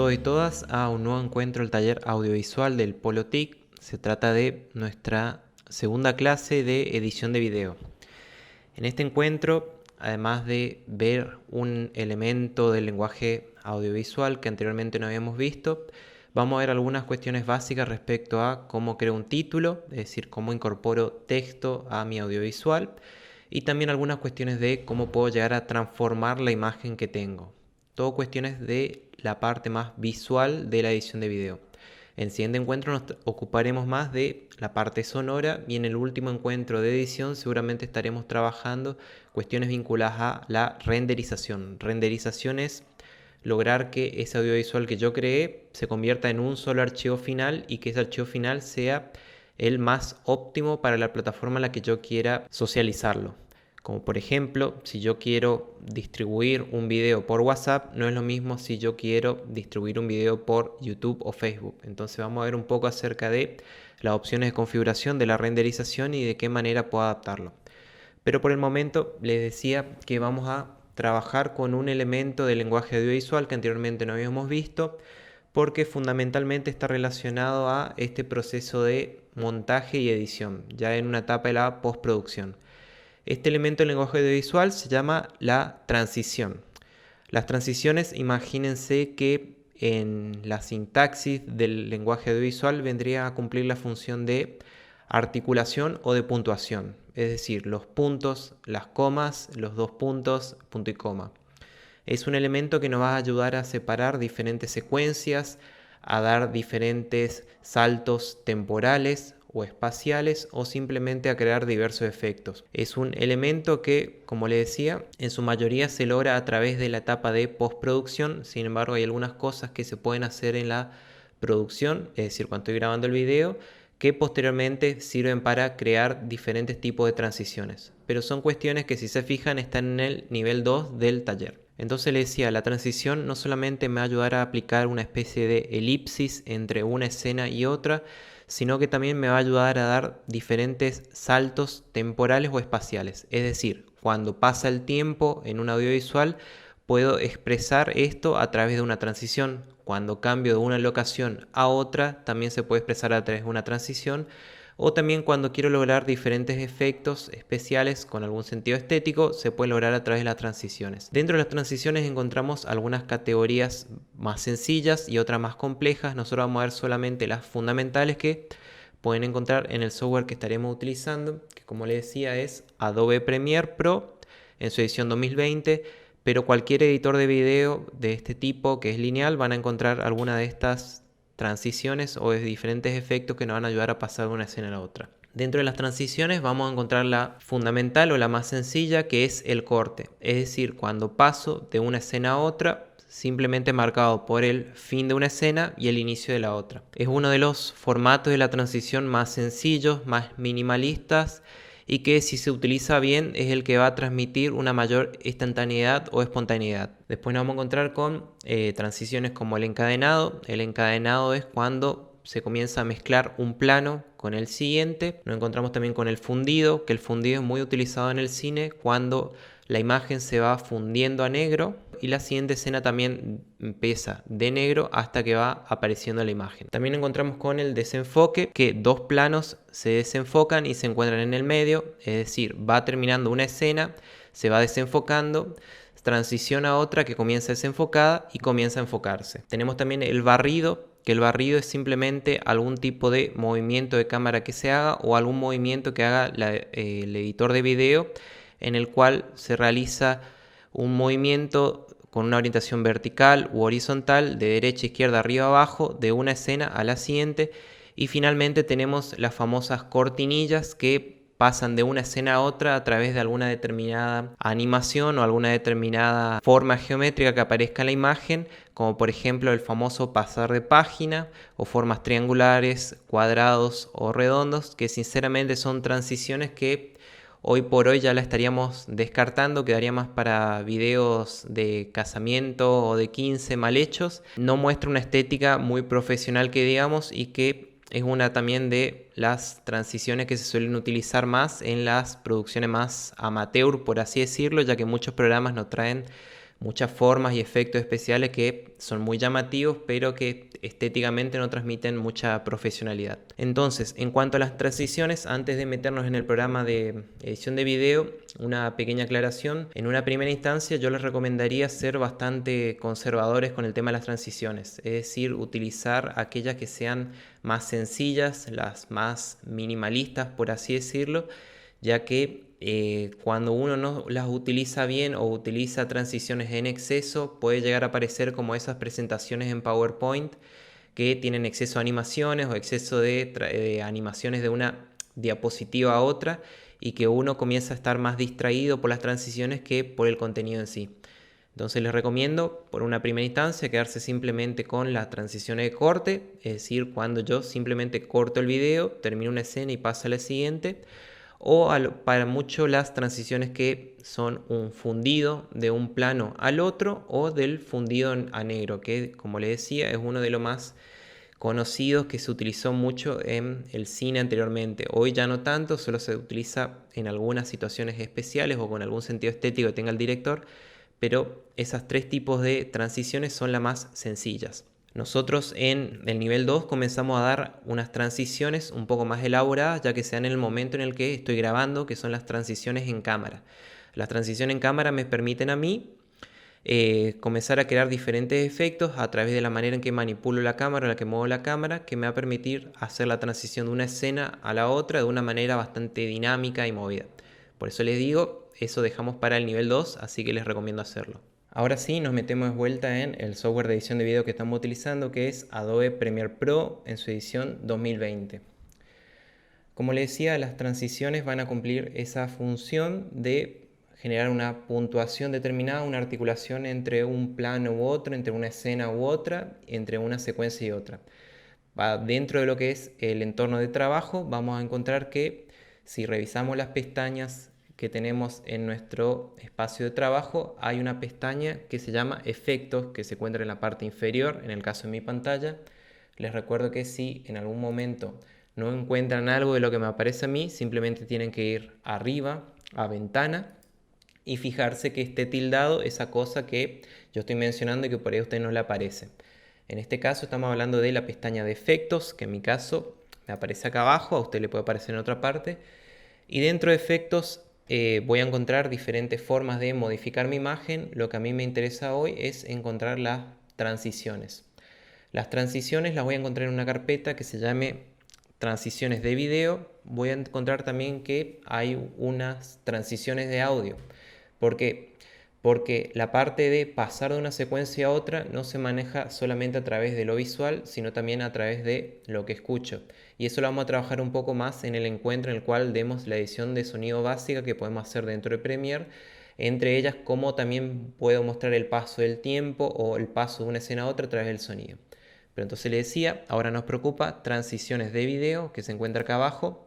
todos y todas a un nuevo encuentro del taller audiovisual del Polo TIC. Se trata de nuestra segunda clase de edición de video. En este encuentro, además de ver un elemento del lenguaje audiovisual que anteriormente no habíamos visto, vamos a ver algunas cuestiones básicas respecto a cómo creo un título, es decir, cómo incorporo texto a mi audiovisual, y también algunas cuestiones de cómo puedo llegar a transformar la imagen que tengo. Todo cuestiones de la parte más visual de la edición de video. En el siguiente encuentro nos ocuparemos más de la parte sonora y en el último encuentro de edición seguramente estaremos trabajando cuestiones vinculadas a la renderización. Renderización es lograr que ese audiovisual que yo creé se convierta en un solo archivo final y que ese archivo final sea el más óptimo para la plataforma en la que yo quiera socializarlo. Como por ejemplo, si yo quiero distribuir un video por WhatsApp, no es lo mismo si yo quiero distribuir un video por YouTube o Facebook. Entonces vamos a ver un poco acerca de las opciones de configuración de la renderización y de qué manera puedo adaptarlo. Pero por el momento les decía que vamos a trabajar con un elemento del lenguaje audiovisual que anteriormente no habíamos visto, porque fundamentalmente está relacionado a este proceso de montaje y edición, ya en una etapa de la postproducción. Este elemento del lenguaje audiovisual se llama la transición. Las transiciones, imagínense que en la sintaxis del lenguaje audiovisual vendría a cumplir la función de articulación o de puntuación, es decir, los puntos, las comas, los dos puntos, punto y coma. Es un elemento que nos va a ayudar a separar diferentes secuencias, a dar diferentes saltos temporales o espaciales o simplemente a crear diversos efectos. Es un elemento que, como les decía, en su mayoría se logra a través de la etapa de postproducción. Sin embargo, hay algunas cosas que se pueden hacer en la producción, es decir, cuando estoy grabando el video, que posteriormente sirven para crear diferentes tipos de transiciones. Pero son cuestiones que, si se fijan, están en el nivel 2 del taller. Entonces le decía, la transición no solamente me va a ayudar a aplicar una especie de elipsis entre una escena y otra, sino que también me va a ayudar a dar diferentes saltos temporales o espaciales. Es decir, cuando pasa el tiempo en un audiovisual, puedo expresar esto a través de una transición. Cuando cambio de una locación a otra, también se puede expresar a través de una transición. O también cuando quiero lograr diferentes efectos especiales con algún sentido estético, se puede lograr a través de las transiciones. Dentro de las transiciones encontramos algunas categorías más sencillas y otras más complejas. Nosotros vamos a ver solamente las fundamentales que pueden encontrar en el software que estaremos utilizando, que como les decía es Adobe Premiere Pro en su edición 2020, pero cualquier editor de video de este tipo que es lineal van a encontrar alguna de estas transiciones o de diferentes efectos que nos van a ayudar a pasar de una escena a la otra. Dentro de las transiciones vamos a encontrar la fundamental o la más sencilla, que es el corte. Es decir, cuando paso de una escena a otra, simplemente marcado por el fin de una escena y el inicio de la otra. Es uno de los formatos de la transición más sencillos, más minimalistas, y que si se utiliza bien es el que va a transmitir una mayor instantaneidad o espontaneidad. Después nos vamos a encontrar con transiciones como el encadenado. El encadenado es cuando se comienza a mezclar un plano con el siguiente. Nos encontramos también con el fundido, que el fundido es muy utilizado en el cine cuando la imagen se va fundiendo a negro y la siguiente escena también empieza de negro hasta que va apareciendo la imagen. También encontramos con el desenfoque, que dos planos se desenfocan y se encuentran en el medio, es decir, va terminando una escena, se va desenfocando, transiciona a otra que comienza desenfocada y comienza a enfocarse. Tenemos también el barrido, que el barrido es simplemente algún tipo de movimiento de cámara que se haga o algún movimiento que haga el editor de video, en el cual se realiza un movimiento con una orientación vertical u horizontal, de derecha a izquierda, arriba a abajo, de una escena a la siguiente. Y finalmente tenemos las famosas cortinillas, que pasan de una escena a otra a través de alguna determinada animación o alguna determinada forma geométrica que aparezca en la imagen, como por ejemplo el famoso pasar de página, o formas triangulares, cuadrados o redondos, que sinceramente son transiciones que hoy por hoy ya la estaríamos descartando, quedaría más para videos de casamiento o de 15 mal hechos. No muestra una estética muy profesional que digamos, y que es una también de las transiciones que se suelen utilizar más en las producciones más amateur, por así decirlo, ya que muchos programas no traen muchas formas y efectos especiales que son muy llamativos, pero que estéticamente no transmiten mucha profesionalidad. Entonces, en cuanto a las transiciones, antes de meternos en el programa de edición de video, una pequeña aclaración. En una primera instancia yo les recomendaría ser bastante conservadores con el tema de las transiciones, es decir, utilizar aquellas que sean más sencillas, las más minimalistas, por así decirlo, ya que cuando uno no las utiliza bien o utiliza transiciones en exceso, puede llegar a aparecer como esas presentaciones en PowerPoint que tienen exceso de animaciones o exceso de animaciones de una diapositiva a otra, y que uno comienza a estar más distraído por las transiciones que por el contenido en sí. Entonces les recomiendo, por una primera instancia, quedarse simplemente con las transiciones de corte, es decir, cuando yo simplemente corto el video, termino una escena y paso a la siguiente, o para mucho las transiciones que son un fundido de un plano al otro, o del fundido a negro, que como les decía es uno de los más conocidos, que se utilizó mucho en el cine anteriormente. Hoy ya no tanto, solo se utiliza en algunas situaciones especiales o con algún sentido estético que tenga el director, pero esas tres tipos de transiciones son las más sencillas. Nosotros en el nivel 2 comenzamos a dar unas transiciones un poco más elaboradas, ya que sean en el momento en el que estoy grabando, que son las transiciones en cámara. Las transiciones en cámara me permiten a mí comenzar a crear diferentes efectos a través de la manera en que manipulo la cámara, en la que muevo la cámara, que me va a permitir hacer la transición de una escena a la otra de una manera bastante dinámica y movida. Por eso les digo, eso dejamos para el nivel 2, así que les recomiendo hacerlo. Ahora sí, nos metemos de vuelta en el software de edición de video que estamos utilizando, que es Adobe Premiere Pro en su edición 2020. Como les decía, las transiciones van a cumplir esa función de generar una puntuación determinada, una articulación entre un plano u otro, entre una escena u otra, entre una secuencia y otra. Dentro de lo que es el entorno de trabajo, vamos a encontrar que si revisamos las pestañas que tenemos en nuestro espacio de trabajo, hay una pestaña que se llama Efectos, que se encuentra en la parte inferior, en el caso de mi pantalla. Les recuerdo que si en algún momento no encuentran algo de lo que me aparece a mí, simplemente tienen que ir arriba a Ventana y fijarse que esté tildado esa cosa que yo estoy mencionando y que por ahí a usted no le aparece. En este caso estamos hablando de la pestaña de efectos, que en mi caso me aparece acá abajo, a usted le puede aparecer en otra parte. Y dentro de efectos voy a encontrar diferentes formas de modificar mi imagen. Lo que a mí me interesa hoy es encontrar las transiciones. Las transiciones las voy a encontrar en una carpeta que se llame transiciones de video. Voy a encontrar también que hay unas transiciones de audio. ¿Por qué? Porque la parte de pasar de una secuencia a otra no se maneja solamente a través de lo visual, sino también a través de lo que escucho. Y eso lo vamos a trabajar un poco más en el encuentro en el cual demos la edición de sonido básica que podemos hacer dentro de Premiere. Entre ellas, cómo también puedo mostrar el paso del tiempo o el paso de una escena a otra a través del sonido. Pero entonces le decía, ahora nos preocupa transiciones de video, que se encuentra acá abajo.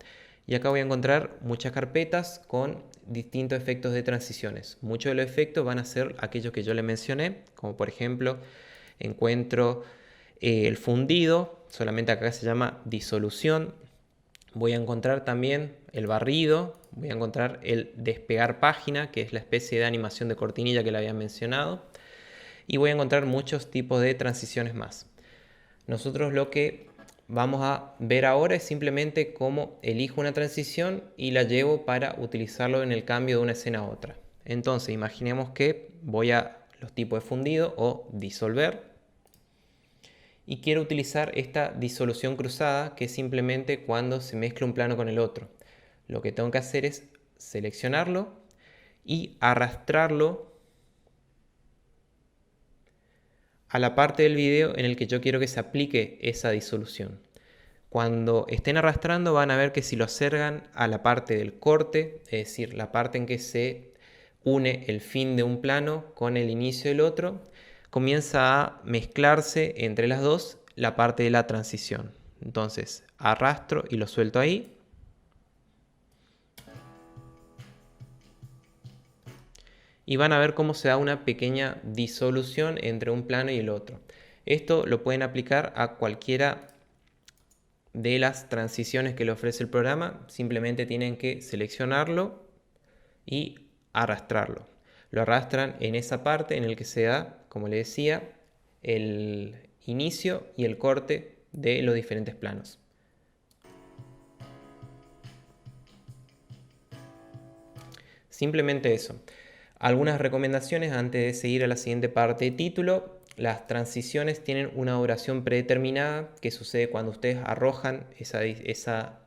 Y acá voy a encontrar muchas carpetas con distintos efectos de transiciones. Muchos de los efectos van a ser aquellos que yo le mencioné, como por ejemplo encuentro el fundido, solamente acá se llama disolución. Voy a encontrar también el barrido, voy a encontrar el despegar página, que es la especie de animación de cortinilla que le había mencionado, y voy a encontrar muchos tipos de transiciones más. Nosotros lo que vamos a ver ahora es simplemente cómo elijo una transición y la llevo para utilizarlo en el cambio de una escena a otra. Entonces imaginemos que voy a los tipos de fundido o disolver y quiero utilizar esta disolución cruzada, que es simplemente cuando se mezcla un plano con el otro. Lo que tengo que hacer es seleccionarlo y arrastrarlo a la parte del video en el que yo quiero que se aplique esa disolución. Cuando estén arrastrando van a ver que si lo acercan a la parte del corte, es decir, la parte en que se une el fin de un plano con el inicio del otro, comienza a mezclarse entre las dos la parte de la transición. Entonces arrastro y lo suelto ahí. Y van a ver cómo se da una pequeña disolución entre un plano y el otro. Esto lo pueden aplicar a cualquiera de las transiciones que le ofrece el programa. Simplemente tienen que seleccionarlo y arrastrarlo. lo arrastran en esa parte en el que se da, como le decía, el inicio y el corte de los diferentes planos. Simplemente eso. Algunas recomendaciones antes de seguir a la siguiente parte de título. Las transiciones tienen una duración predeterminada que sucede cuando ustedes arrojan esa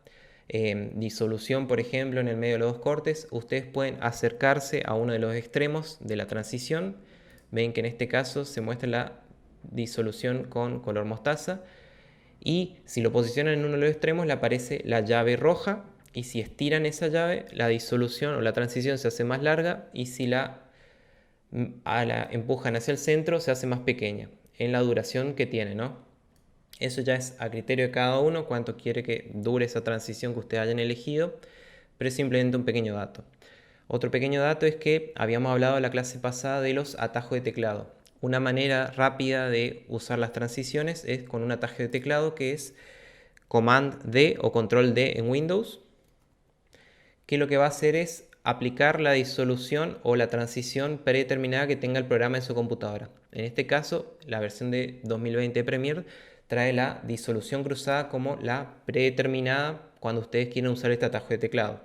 disolución, por ejemplo, en el medio de los dos cortes. Ustedes pueden acercarse a uno de los extremos de la transición. Ven que en este caso se muestra la disolución con color mostaza. Y si lo posicionan en uno de los extremos, le aparece la llave roja. Y si estiran esa llave, la disolución o la transición se hace más larga. Y si la empujan hacia el centro, se hace más pequeña en la duración que tiene, ¿no? Eso ya es a criterio de cada uno, cuánto quiere que dure esa transición que ustedes hayan elegido, pero es simplemente un pequeño dato. Otro pequeño dato es que habíamos hablado en la clase pasada de los atajos de teclado. Una manera rápida de usar las transiciones es con un atajo de teclado que es Command D o Control D en Windows, que lo que va a hacer es aplicar la disolución o la transición predeterminada que tenga el programa en su computadora. En este caso, la versión de 2020 de Premiere trae la disolución cruzada como la predeterminada cuando ustedes quieren usar este atajo de teclado.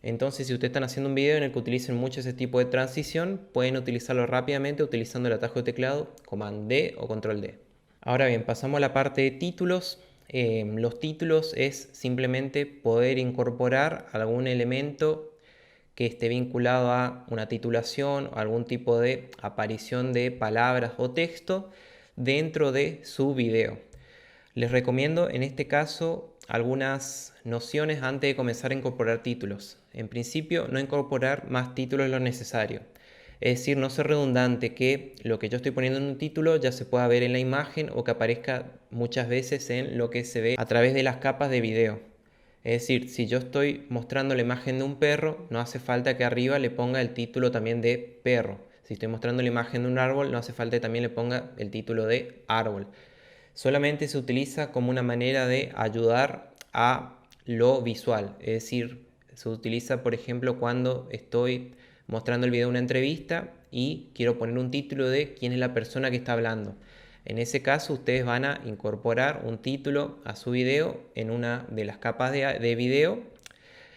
Entonces, si ustedes están haciendo un video en el que utilicen mucho ese tipo de transición, pueden utilizarlo rápidamente utilizando el atajo de teclado Command D o Control D. Ahora bien, pasamos a la parte de títulos. Los títulos es simplemente poder incorporar algún elemento que esté vinculado a una titulación o algún tipo de aparición de palabras o texto dentro de su video. Les recomiendo en este caso algunas nociones antes de comenzar a incorporar títulos. En principio, no incorporar más títulos de lo necesario. Es decir, no ser redundante, que lo que yo estoy poniendo en un título ya se pueda ver en la imagen o que aparezca muchas veces en lo que se ve a través de las capas de video. Es decir, si yo estoy mostrando la imagen de un perro, no hace falta que arriba le ponga el título también de perro. Si estoy mostrando la imagen de un árbol, no hace falta que también le ponga el título de árbol. Solamente se utiliza como una manera de ayudar a lo visual. Es decir, se utiliza, por ejemplo, cuando estoy mostrando el video de una entrevista y quiero poner un título de quién es la persona que está hablando. En ese caso, ustedes van a incorporar un título a su video en una de las capas de video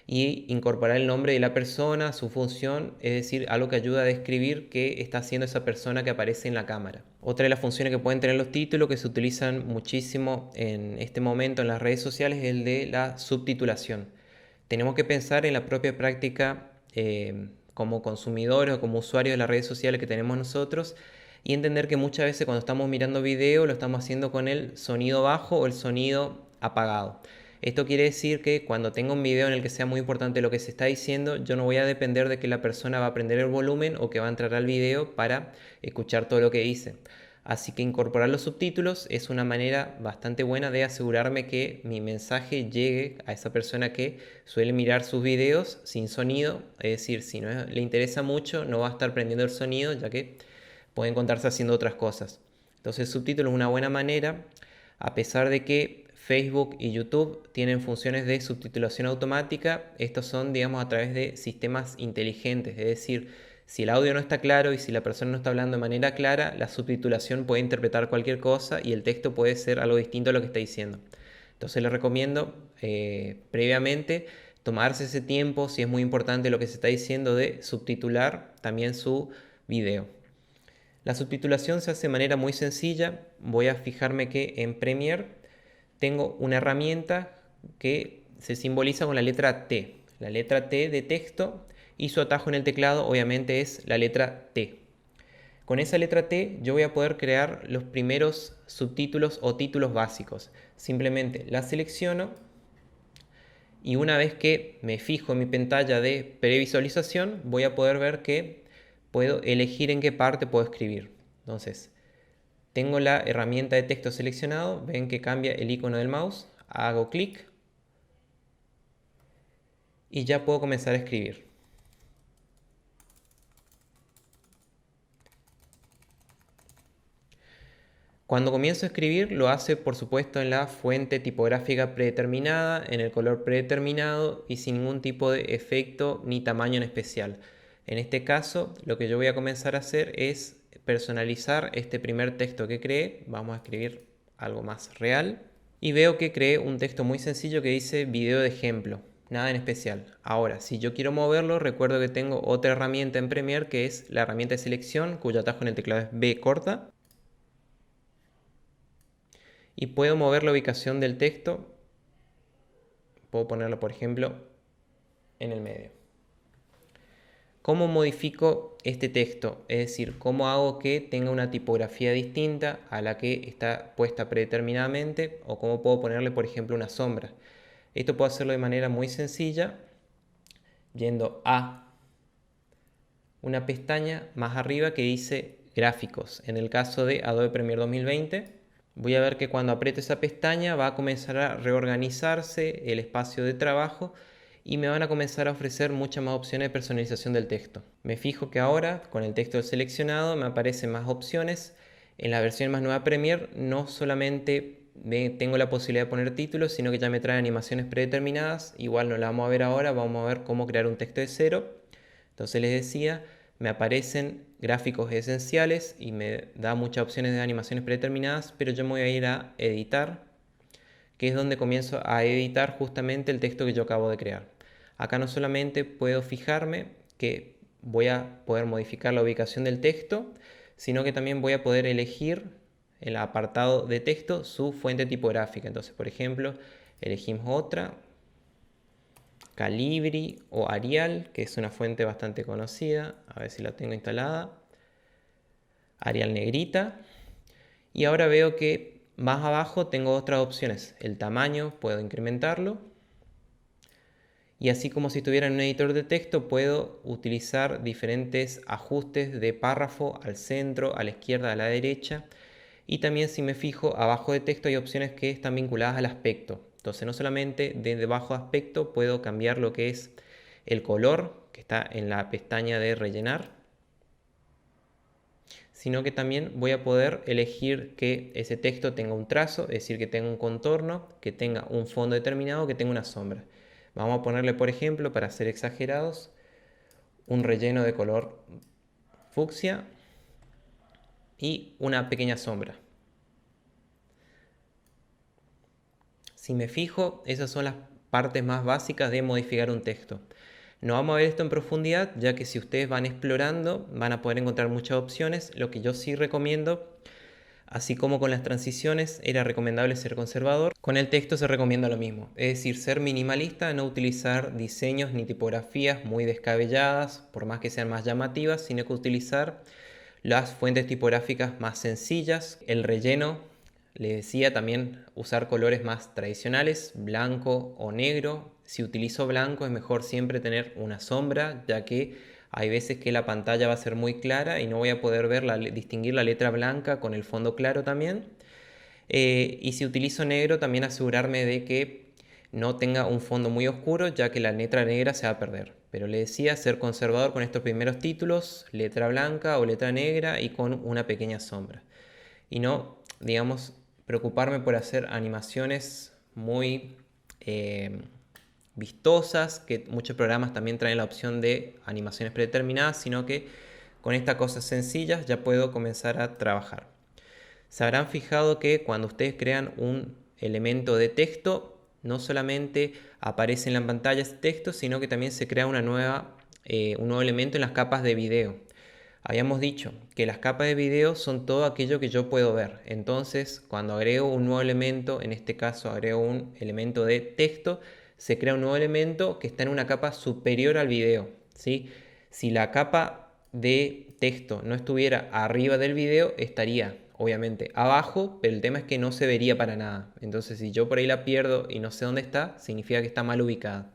y incorporar el nombre de la persona, su función, es decir, algo que ayuda a describir qué está haciendo esa persona que aparece en la cámara. Otra de las funciones que pueden tener los títulos que se utilizan muchísimo en este momento en las redes sociales es el de la subtitulación. Tenemos que pensar en la propia práctica como consumidores o como usuarios de las redes sociales que tenemos nosotros y entender que muchas veces cuando estamos mirando video lo estamos haciendo con el sonido bajo o el sonido apagado. Esto quiere decir que cuando tenga un video en el que sea muy importante lo que se está diciendo, yo no voy a depender de que la persona va a prender el volumen o que va a entrar al video para escuchar todo lo que dice. Así que incorporar los subtítulos es una manera bastante buena de asegurarme que mi mensaje llegue a esa persona que suele mirar sus videos sin sonido. Es decir, si no le interesa mucho, no va a estar prendiendo el sonido, ya que puede encontrarse haciendo otras cosas. Entonces el subtítulo es una buena manera, a pesar de que Facebook y YouTube tienen funciones de subtitulación automática. Estos son, digamos, a través de sistemas inteligentes. Es decir, si el audio no está claro y si la persona no está hablando de manera clara, la subtitulación puede interpretar cualquier cosa y el texto puede ser algo distinto a lo que está diciendo. Entonces les recomiendo previamente tomarse ese tiempo, si es muy importante lo que se está diciendo, de subtitular también su video. La subtitulación se hace de manera muy sencilla. Voy a fijarme que en Premiere tengo una herramienta que se simboliza con la letra T. La letra T de texto y su atajo en el teclado obviamente es la letra T. Con esa letra T yo voy a poder crear los primeros subtítulos o títulos básicos. Simplemente la selecciono y una vez que me fijo en mi pantalla de previsualización voy a poder ver que puedo elegir en qué parte puedo escribir. Entonces, tengo la herramienta de texto seleccionado, ven que cambia el icono del mouse, hago clic y ya puedo comenzar a escribir. Cuando comienzo a escribir lo hace por supuesto en la fuente tipográfica predeterminada, en el color predeterminado y sin ningún tipo de efecto ni tamaño en especial. En este caso, lo que yo voy a comenzar a hacer es personalizar este primer texto que creé. Vamos a escribir algo más real. Y veo que creé un texto muy sencillo que dice video de ejemplo. Nada en especial. Ahora, si yo quiero moverlo, recuerdo que tengo otra herramienta en Premiere que es la herramienta de selección, cuyo atajo en el teclado es B corta. Y puedo mover la ubicación del texto. Puedo ponerlo, por ejemplo, en el medio. ¿Cómo modifico este texto? Es decir, ¿cómo hago que tenga una tipografía distinta a la que está puesta predeterminadamente? ¿O cómo puedo ponerle, por ejemplo, una sombra? Esto puedo hacerlo de manera muy sencilla, yendo a una pestaña más arriba que dice Gráficos. En el caso de Adobe Premiere 2020, voy a ver que cuando aprieto esa pestaña va a comenzar a reorganizarse el espacio de trabajo y me van a comenzar a ofrecer muchas más opciones de personalización del texto. Me fijo que ahora, con el texto seleccionado, me aparecen más opciones. En la versión más nueva Premiere no solamente tengo la posibilidad de poner títulos, sino que ya me trae animaciones predeterminadas. Igual no la vamos a ver ahora, vamos a ver cómo crear un texto de cero. Entonces les decía, me aparecen gráficos esenciales y me da muchas opciones de animaciones predeterminadas, pero yo me voy a ir a editar, que es donde comienzo a editar justamente el texto que yo acabo de crear. Acá no solamente puedo fijarme que voy a poder modificar la ubicación del texto, sino que también voy a poder elegir en el apartado de texto su fuente tipográfica. Entonces, por ejemplo, elegimos otra, Calibri o Arial, que es una fuente bastante conocida. A ver si la tengo instalada. Arial negrita. Y ahora veo que más abajo tengo otras opciones. El tamaño puedo incrementarlo. Y así como si estuviera en un editor de texto, puedo utilizar diferentes ajustes de párrafo al centro, a la izquierda, a la derecha. Y también, si me fijo, abajo de texto hay opciones que están vinculadas al aspecto. Entonces, no solamente de debajo de aspecto puedo cambiar lo que es el color, que está en la pestaña de rellenar, sino que también voy a poder elegir que ese texto tenga un trazo, es decir, que tenga un contorno, que tenga un fondo determinado, que tenga una sombra. Vamos a ponerle, por ejemplo, para ser exagerados, un relleno de color fucsia y una pequeña sombra. Si me fijo, esas son las partes más básicas de modificar un texto. No vamos a ver esto en profundidad, ya que si ustedes van explorando van a poder encontrar muchas opciones. Lo que yo sí recomiendo, así como con las transiciones era recomendable ser conservador, con el texto se recomienda lo mismo. Es decir, ser minimalista, no utilizar diseños ni tipografías muy descabelladas, por más que sean más llamativas, sino que utilizar las fuentes tipográficas más sencillas. El relleno, les decía, también usar colores más tradicionales, blanco o negro. Si utilizo blanco es mejor siempre tener una sombra, ya que hay veces que la pantalla va a ser muy clara y no voy a poder distinguir la letra blanca con el fondo claro también. Y si utilizo negro, también asegurarme de que no tenga un fondo muy oscuro, ya que la letra negra se va a perder. Pero le decía ser conservador con estos primeros títulos, letra blanca o letra negra y con una pequeña sombra. Y no, digamos, preocuparme por hacer animaciones muy vistosas, que muchos programas también traen la opción de animaciones predeterminadas, sino que con estas cosas sencillas ya puedo comenzar a trabajar. Se habrán fijado que cuando ustedes crean un elemento de texto, no solamente aparece en la pantalla ese texto, sino que también se crea un nuevo elemento en las capas de video. Habíamos dicho que las capas de video son todo aquello que yo puedo ver. Entonces, cuando agrego un nuevo elemento, en este caso agrego un elemento de texto, se crea un nuevo elemento que está en una capa superior al video, ¿sí? Si la capa de texto no estuviera arriba del video, estaría obviamente abajo, pero el tema es que no se vería para nada. Entonces, si yo por ahí la pierdo y no sé dónde está, significa que está mal ubicada.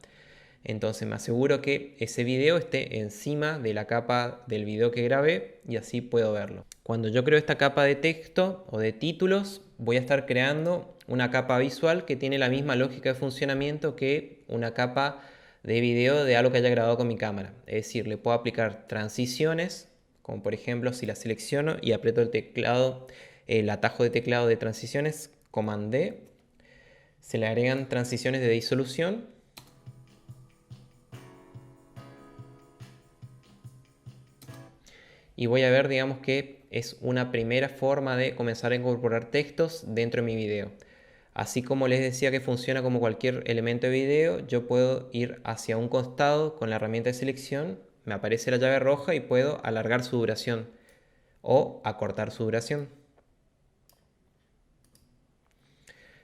Entonces me aseguro que ese video esté encima de la capa del video que grabé y así puedo verlo. Cuando yo creo esta capa de texto o de títulos, voy a estar creando una capa visual que tiene la misma lógica de funcionamiento que una capa de video de algo que haya grabado con mi cámara. Es decir, le puedo aplicar transiciones, como por ejemplo si la selecciono y aprieto el teclado, el atajo de teclado de transiciones, Command D, se le agregan transiciones de disolución. y voy a ver, digamos, que es una primera forma de comenzar a incorporar textos dentro de mi video. Así como les decía que funciona como cualquier elemento de video, yo puedo ir hacia un costado con la herramienta de selección, me aparece la llave roja y puedo alargar su duración o acortar su duración.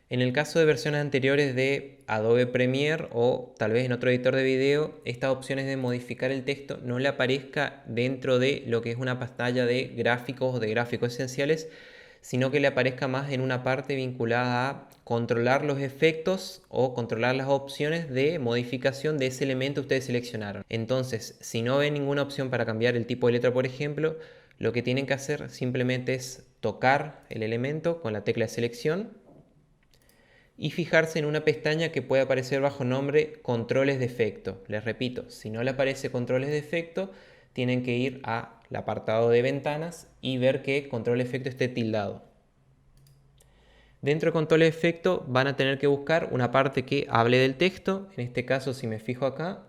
En el caso de versiones anteriores de Adobe Premiere o tal vez en otro editor de video, estas opciones de modificar el texto no le aparezca dentro de lo que es una pantalla de gráficos o de gráficos esenciales, sino que le aparezca más en una parte vinculada a controlar los efectos o controlar las opciones de modificación de ese elemento que ustedes seleccionaron. Entonces, si no ven ninguna opción para cambiar el tipo de letra, por ejemplo, lo que tienen que hacer simplemente es tocar el elemento con la tecla de selección y fijarse en una pestaña que puede aparecer bajo nombre controles de efecto. Les repito, si no le aparece controles de efecto, tienen que ir al apartado de ventanas y ver que control de efecto esté tildado. Dentro de control de efecto van a tener que buscar una parte que hable del texto. En este caso, si me fijo acá,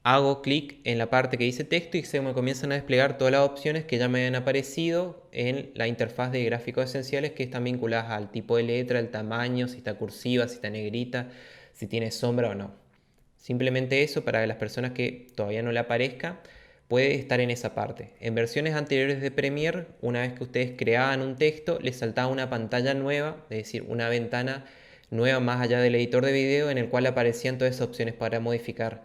hago clic en la parte que dice texto y se me comienzan a desplegar todas las opciones que ya me han aparecido en la interfaz de gráficos esenciales, que están vinculadas al tipo de letra, el tamaño, si está cursiva, si está negrita, si tiene sombra o no. Simplemente eso, para que las personas que todavía no le aparezca, puede estar en esa parte. En versiones anteriores de Premiere, una vez que ustedes creaban un texto, les saltaba una pantalla nueva, es decir, una ventana nueva más allá del editor de video, en el cual aparecían todas esas opciones para modificar.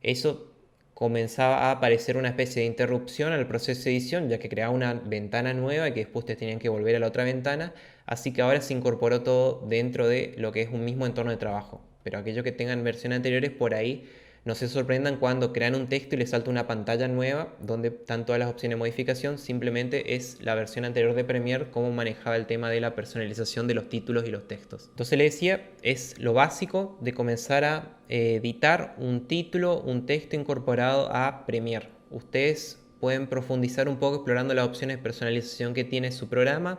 Eso comenzaba a aparecer una especie de interrupción al proceso de edición, ya que creaba una ventana nueva y que después ustedes tenían que volver a la otra ventana, así que ahora se incorporó todo dentro de lo que es un mismo entorno de trabajo. Pero aquellos que tengan versiones anteriores, por ahí no se sorprendan cuando crean un texto y les salta una pantalla nueva donde están todas las opciones de modificación. Simplemente es la versión anterior de Premiere cómo manejaba el tema de la personalización de los títulos y los textos. Entonces les decía, es lo básico de comenzar a editar un título, un texto incorporado a Premiere. Ustedes pueden profundizar un poco explorando las opciones de personalización que tiene su programa.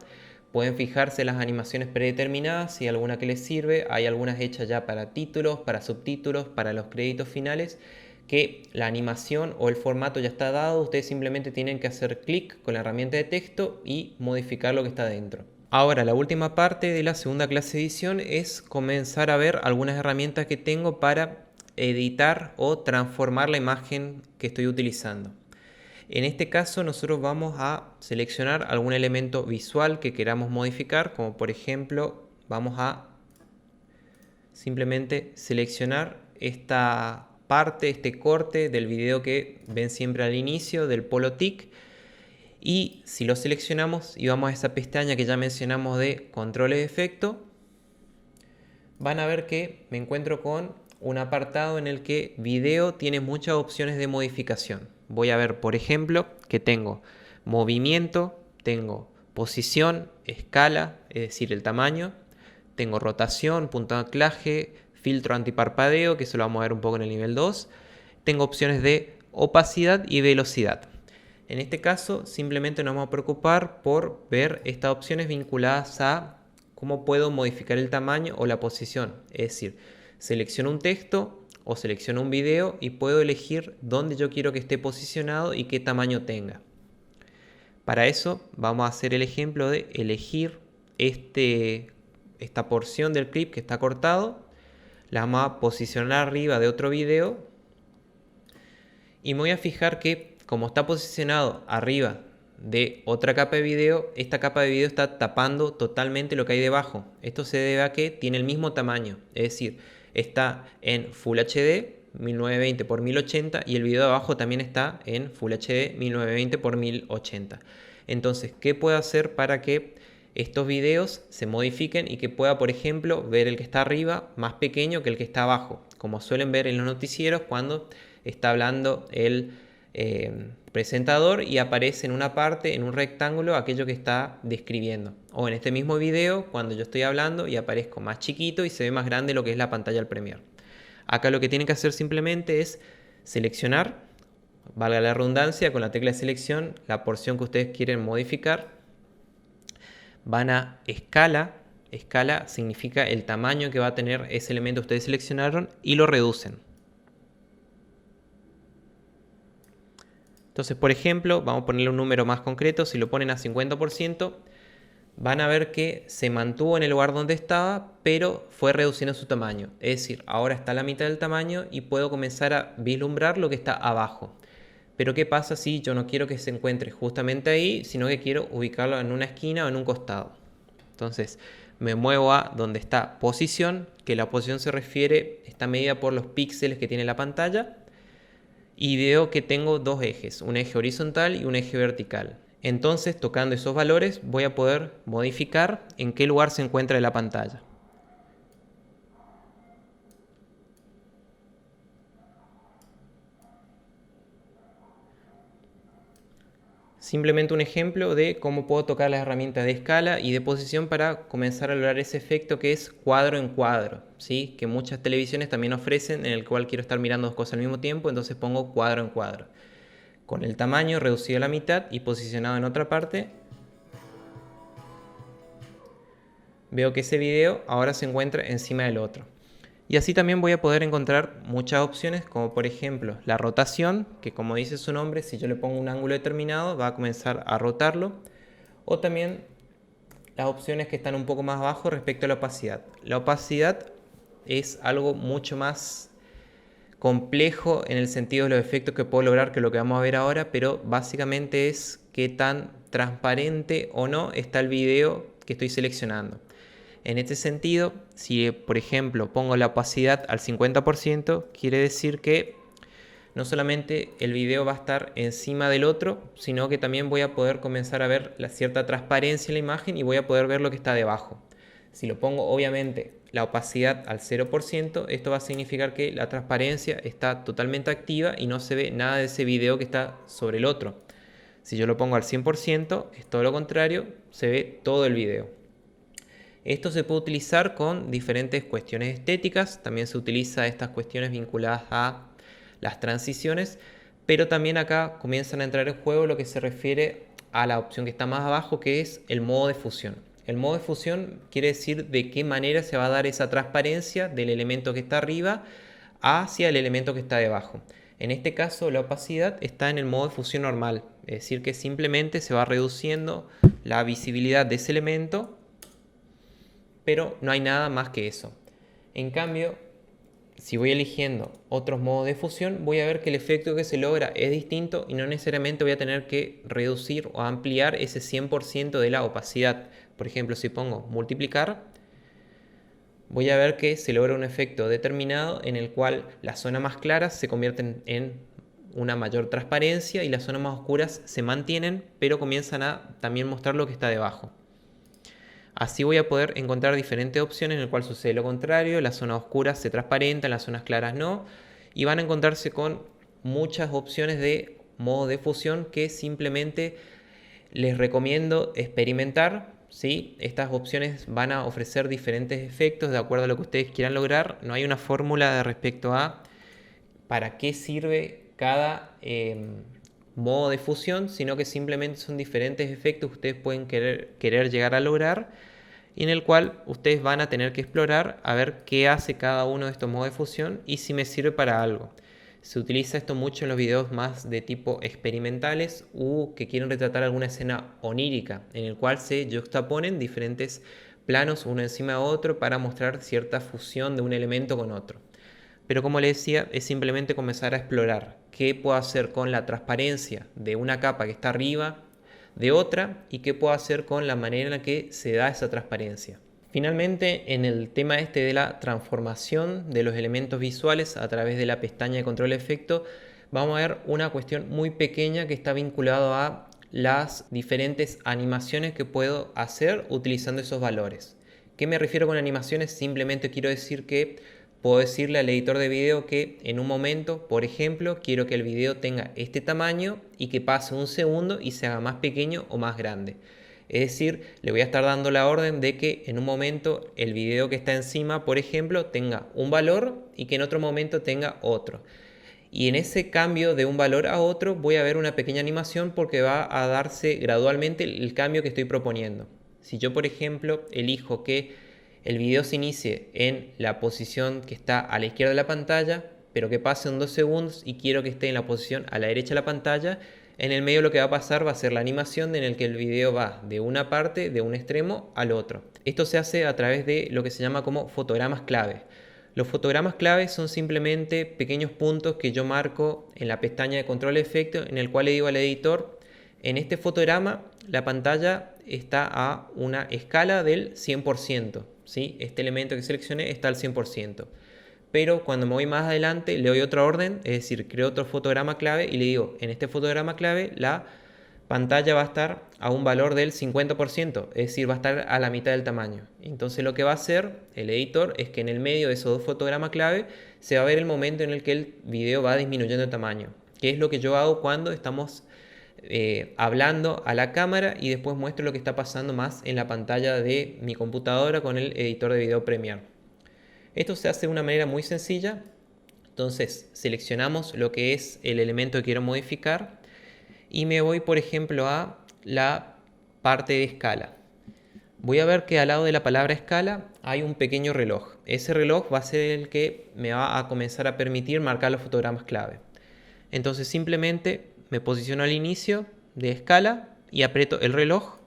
Pueden fijarse las animaciones predeterminadas, si hay alguna que les sirve. Hay algunas hechas ya para títulos, para subtítulos, para los créditos finales, que la animación o el formato ya está dado. Ustedes simplemente tienen que hacer clic con la herramienta de texto y modificar lo que está dentro. Ahora, la última parte de la segunda clase de edición es comenzar a ver algunas herramientas que tengo para editar o transformar la imagen que estoy utilizando. En este caso nosotros vamos a seleccionar algún elemento visual que queramos modificar, como por ejemplo vamos a simplemente seleccionar esta parte, este corte del video que ven siempre al inicio del polo TIC, y si lo seleccionamos y vamos a esa pestaña que ya mencionamos de controles de efecto, van a ver que me encuentro con un apartado en el que video tiene muchas opciones de modificación. Voy a ver, por ejemplo, que tengo movimiento, tengo posición, escala, es decir, el tamaño, tengo rotación, punto de anclaje, filtro antiparpadeo, que eso lo vamos a ver un poco en el nivel 2. Tengo opciones de opacidad y velocidad. En este caso, simplemente nos vamos a preocupar por ver estas opciones vinculadas a cómo puedo modificar el tamaño o la posición. Es decir, selecciono un texto o selecciono un video y puedo elegir dónde yo quiero que esté posicionado y qué tamaño tenga. Para eso vamos a hacer el ejemplo de elegir esta porción del clip que está cortado. La vamos a posicionar arriba de otro video y me voy a fijar que como está posicionado arriba de otra capa de video, esta capa de video está tapando totalmente lo que hay debajo. Esto se debe a que tiene el mismo tamaño, es decir, está en Full HD 1920 x 1080 y el video de abajo también está en Full HD 1920 x 1080. Entonces, ¿qué puedo hacer para que estos videos se modifiquen y que pueda, por ejemplo, ver el que está arriba más pequeño que el que está abajo? Como suelen ver en los noticieros cuando está hablando el presentador y aparece en una parte, en un rectángulo, aquello que está describiendo. O en este mismo video, cuando yo estoy hablando y aparezco más chiquito y se ve más grande lo que es la pantalla del Premiere. Acá lo que tienen que hacer simplemente es seleccionar, valga la redundancia, con la tecla de selección, la porción que ustedes quieren modificar. Van a escala. Escala significa el tamaño que va a tener ese elemento que ustedes seleccionaron y lo reducen. Entonces, por ejemplo, vamos a ponerle un número más concreto. Si lo ponen a 50%, van a ver que se mantuvo en el lugar donde estaba, pero fue reduciendo su tamaño. Es decir, ahora está a la mitad del tamaño y puedo comenzar a vislumbrar lo que está abajo. Pero ¿qué pasa si yo no quiero que se encuentre justamente ahí, sino que quiero ubicarlo en una esquina o en un costado? Entonces me muevo a donde está posición, que la posición se refiere, está medida por los píxeles que tiene la pantalla, y veo que tengo dos ejes, un eje horizontal y un eje vertical. Entonces, tocando esos valores, voy a poder modificar en qué lugar se encuentra la pantalla. Simplemente un ejemplo de cómo puedo tocar las herramientas de escala y de posición para comenzar a lograr ese efecto que es cuadro en cuadro, ¿sí? Que muchas televisiones también ofrecen, en el cual quiero estar mirando dos cosas al mismo tiempo, entonces pongo cuadro en cuadro. Con el tamaño reducido a la mitad y posicionado en otra parte, veo que ese video ahora se encuentra encima del otro. Y así también voy a poder encontrar muchas opciones, como por ejemplo la rotación, que como dice su nombre, si yo le pongo un ángulo determinado va a comenzar a rotarlo. O también las opciones que están un poco más abajo respecto a la opacidad. La opacidad es algo mucho más complejo en el sentido de los efectos que puedo lograr que lo que vamos a ver ahora, pero básicamente es qué tan transparente o no está el video que estoy seleccionando. En este sentido, si por ejemplo pongo la opacidad al 50%, quiere decir que no solamente el video va a estar encima del otro, sino que también voy a poder comenzar a ver la cierta transparencia en la imagen y voy a poder ver lo que está debajo. Si lo pongo obviamente la opacidad al 0%, esto va a significar que la transparencia está totalmente activa y no se ve nada de ese video que está sobre el otro. Si yo lo pongo al 100%, es todo lo contrario, se ve todo el video. Esto se puede utilizar con diferentes cuestiones estéticas, también se utiliza estas cuestiones vinculadas a las transiciones, pero también acá comienzan a entrar en juego lo que se refiere a la opción que está más abajo, que es el modo de fusión. El modo de fusión quiere decir de qué manera se va a dar esa transparencia del elemento que está arriba hacia el elemento que está debajo. En este caso la opacidad está en el modo de fusión normal, es decir que simplemente se va reduciendo la visibilidad de ese elemento, pero no hay nada más que eso. En cambio, si voy eligiendo otros modos de fusión, voy a ver que el efecto que se logra es distinto y no necesariamente voy a tener que reducir o ampliar ese 100% de la opacidad. Por ejemplo, si pongo multiplicar, voy a ver que se logra un efecto determinado en el cual las zonas más claras se convierten en una mayor transparencia y las zonas más oscuras se mantienen, pero comienzan a también mostrar lo que está debajo. Así voy a poder encontrar diferentes opciones en el cual sucede lo contrario, las zonas oscuras se transparentan, las zonas claras no, y van a encontrarse con muchas opciones de modo de fusión que simplemente les recomiendo experimentar, ¿sí? Estas opciones van a ofrecer diferentes efectos de acuerdo a lo que ustedes quieran lograr, no hay una fórmula respecto a para qué sirve cada modo de fusión, sino que simplemente son diferentes efectos que ustedes pueden querer llegar a lograr y en el cual ustedes van a tener que explorar a ver qué hace cada uno de estos modos de fusión y si me sirve para algo. Se utiliza esto mucho en los videos más de tipo experimentales u que quieren retratar alguna escena onírica, en el cual se juxtaponen diferentes planos uno encima de otro para mostrar cierta fusión de un elemento con otro. Pero como les decía, es simplemente comenzar a explorar qué puedo hacer con la transparencia de una capa que está arriba de otra y qué puedo hacer con la manera en la que se da esa transparencia. Finalmente, en el tema este de la transformación de los elementos visuales a través de la pestaña de control de efecto, vamos a ver una cuestión muy pequeña que está vinculado a las diferentes animaciones que puedo hacer utilizando esos valores. ¿Qué me refiero con animaciones? Simplemente quiero decir que puedo decirle al editor de video que en un momento, por ejemplo, quiero que el video tenga este tamaño y que pase un segundo y se haga más pequeño o más grande. Es decir, le voy a estar dando la orden de que en un momento el video que está encima, por ejemplo, tenga un valor y que en otro momento tenga otro. Y en ese cambio de un valor a otro voy a ver una pequeña animación porque va a darse gradualmente el cambio que estoy proponiendo. Si yo, por ejemplo, elijo que el video se inicie en la posición que está a la izquierda de la pantalla, pero que pase en 2 segundos y quiero que esté en la posición a la derecha de la pantalla, En el medio lo que va a pasar va a ser la animación en el que el video va de una parte, de un extremo al otro. Esto se hace a través de lo que se llama como fotogramas clave. Los fotogramas clave son simplemente pequeños puntos que yo marco en la pestaña de control de efecto, en el cual le digo al editor: en este fotograma la pantalla está a una escala del 100%, ¿sí? Este elemento que seleccioné está al 100%. Pero cuando me voy más adelante le doy otra orden, es decir, creo otro fotograma clave y le digo: en este fotograma clave la pantalla va a estar a un valor del 50%, es decir, va a estar a la mitad del tamaño. Entonces lo que va a hacer el editor es que en el medio de esos dos fotogramas clave se va a ver el momento en el que el video va disminuyendo de tamaño, que es lo que yo hago cuando estamos hablando a la cámara y después muestro lo que está pasando más en la pantalla de mi computadora con el editor de video Premiere. Esto se hace de una manera muy sencilla. Entonces seleccionamos lo que es el elemento que quiero modificar y me voy, por ejemplo, a la parte de escala. Voy a ver que al lado de la palabra escala hay un pequeño reloj. Ese reloj va a ser el que me va a comenzar a permitir marcar los fotogramas clave. Entonces simplemente me posiciono al inicio de escala y aprieto el reloj.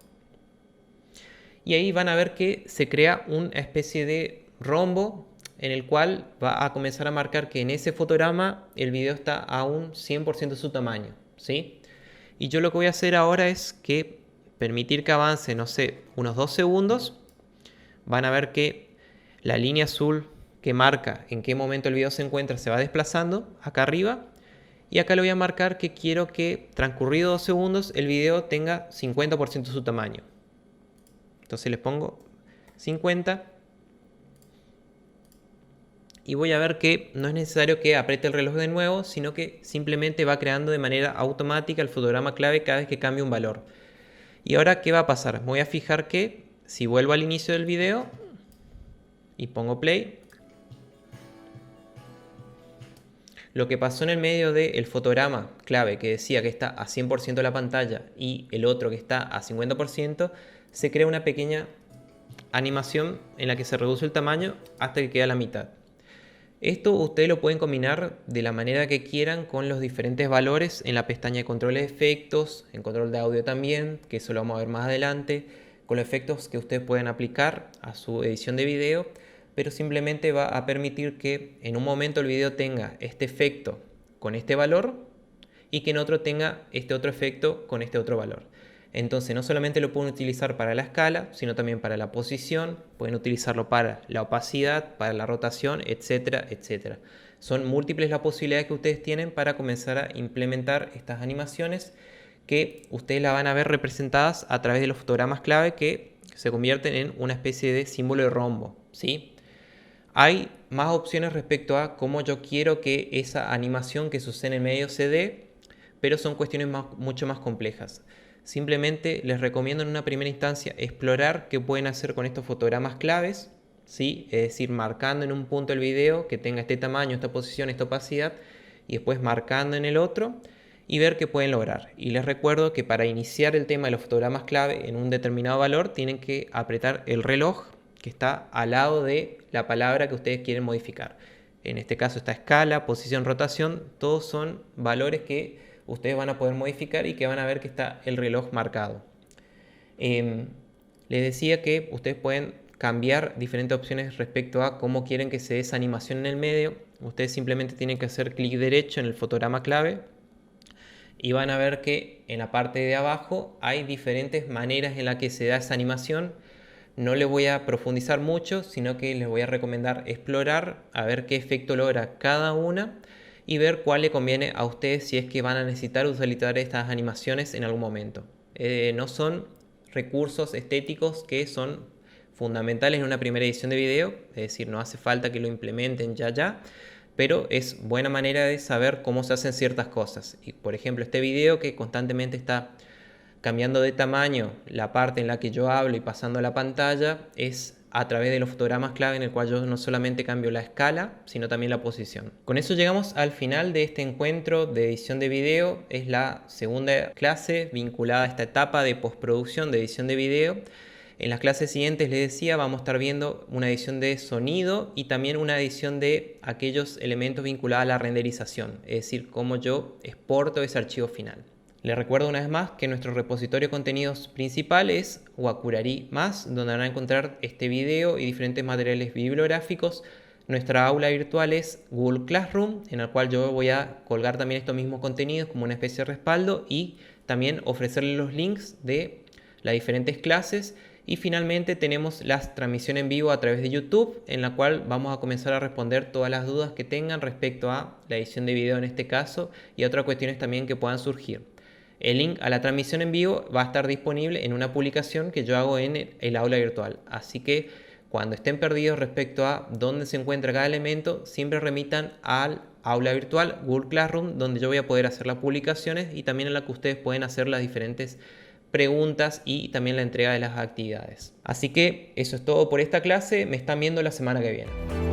Y ahí van a ver que se crea una especie de rombo en el cual va a comenzar a marcar que en ese fotograma el video está a un 100% de su tamaño, ¿sí? Y yo lo que voy a hacer ahora es que permitir que avance, no sé, unos 2 segundos. Van a ver que la línea azul que marca en qué momento el video se encuentra se va desplazando acá arriba. Y acá le voy a marcar que quiero que transcurridos 2 segundos el video tenga 50% de su tamaño. Entonces les pongo 50. Y voy a ver que no es necesario que apriete el reloj de nuevo, sino que simplemente va creando de manera automática el fotograma clave cada vez que cambie un valor. Y ahora, ¿qué va a pasar? Me voy a fijar que si vuelvo al inicio del video y pongo play, lo que pasó en el medio del fotograma clave que decía que está a 100% de la pantalla y el otro que está a 50%, se crea una pequeña animación en la que se reduce el tamaño hasta que queda a la mitad. Esto ustedes lo pueden combinar de la manera que quieran con los diferentes valores en la pestaña de control de efectos, en control de audio también, que eso lo vamos a ver más adelante, con los efectos que ustedes pueden aplicar a su edición de video, pero simplemente va a permitir que en un momento el video tenga este efecto con este valor y que en otro tenga este otro efecto con este otro valor. Entonces no solamente lo pueden utilizar para la escala, sino también para la posición, pueden utilizarlo para la opacidad, para la rotación, etcétera, etcétera. Son múltiples las posibilidades que ustedes tienen para comenzar a implementar estas animaciones que ustedes la van a ver representadas a través de los fotogramas clave que se convierten en una especie de símbolo de rombo, ¿sí? Hay más opciones respecto a cómo yo quiero que esa animación que sucede en el medio se dé, pero son cuestiones mucho más complejas. Simplemente les recomiendo en una primera instancia explorar qué pueden hacer con estos fotogramas claves, ¿sí? Es decir, marcando en un punto el video que tenga este tamaño, esta posición, esta opacidad, y después marcando en el otro y ver qué pueden lograr. Y les recuerdo que para iniciar el tema de los fotogramas clave en un determinado valor tienen que apretar el reloj que está al lado de la palabra que ustedes quieren modificar. En este caso está escala, posición, rotación, todos son valores que ustedes van a poder modificar y que van a ver que está el reloj marcado. Les decía que ustedes pueden cambiar diferentes opciones respecto a cómo quieren que se dé esa animación en el medio. Ustedes simplemente tienen que hacer clic derecho en el fotograma clave y van a ver que en la parte de abajo hay diferentes maneras en las que se da esa animación. No les voy a profundizar mucho, sino que les voy a recomendar explorar a ver qué efecto logra cada una y ver cuál le conviene a ustedes si es que van a necesitar utilizar estas animaciones en algún momento. No son recursos estéticos que son fundamentales en una primera edición de video, es decir, no hace falta que lo implementen ya, pero es buena manera de saber cómo se hacen ciertas cosas. Y por ejemplo, este video que constantemente está cambiando de tamaño la parte en la que yo hablo y pasando a la pantalla es a través de los fotogramas clave en el cual yo no solamente cambio la escala, sino también la posición. Con eso llegamos al final de este encuentro de edición de video. Es la segunda clase vinculada a esta etapa de postproducción de edición de video. En las clases siguientes, les decía, vamos a estar viendo una edición de sonido y también una edición de aquellos elementos vinculados a la renderización, es decir, cómo yo exporto ese archivo final. Les recuerdo una vez más que nuestro repositorio de contenidos principal es Wakurari+, donde van a encontrar este video y diferentes materiales bibliográficos. Nuestra aula virtual es Google Classroom, en el cual yo voy a colgar también estos mismos contenidos como una especie de respaldo y también ofrecerles los links de las diferentes clases. Y finalmente tenemos la transmisión en vivo a través de YouTube, en la cual vamos a comenzar a responder todas las dudas que tengan respecto a la edición de video en este caso y otras cuestiones también que puedan surgir. El link a la transmisión en vivo va a estar disponible en una publicación que yo hago en el aula virtual. Así que cuando estén perdidos respecto a dónde se encuentra cada elemento, siempre remitan al aula virtual Google Classroom, donde yo voy a poder hacer las publicaciones y también en la que ustedes pueden hacer las diferentes preguntas y también la entrega de las actividades. Así que eso es todo por esta clase. Me están viendo la semana que viene.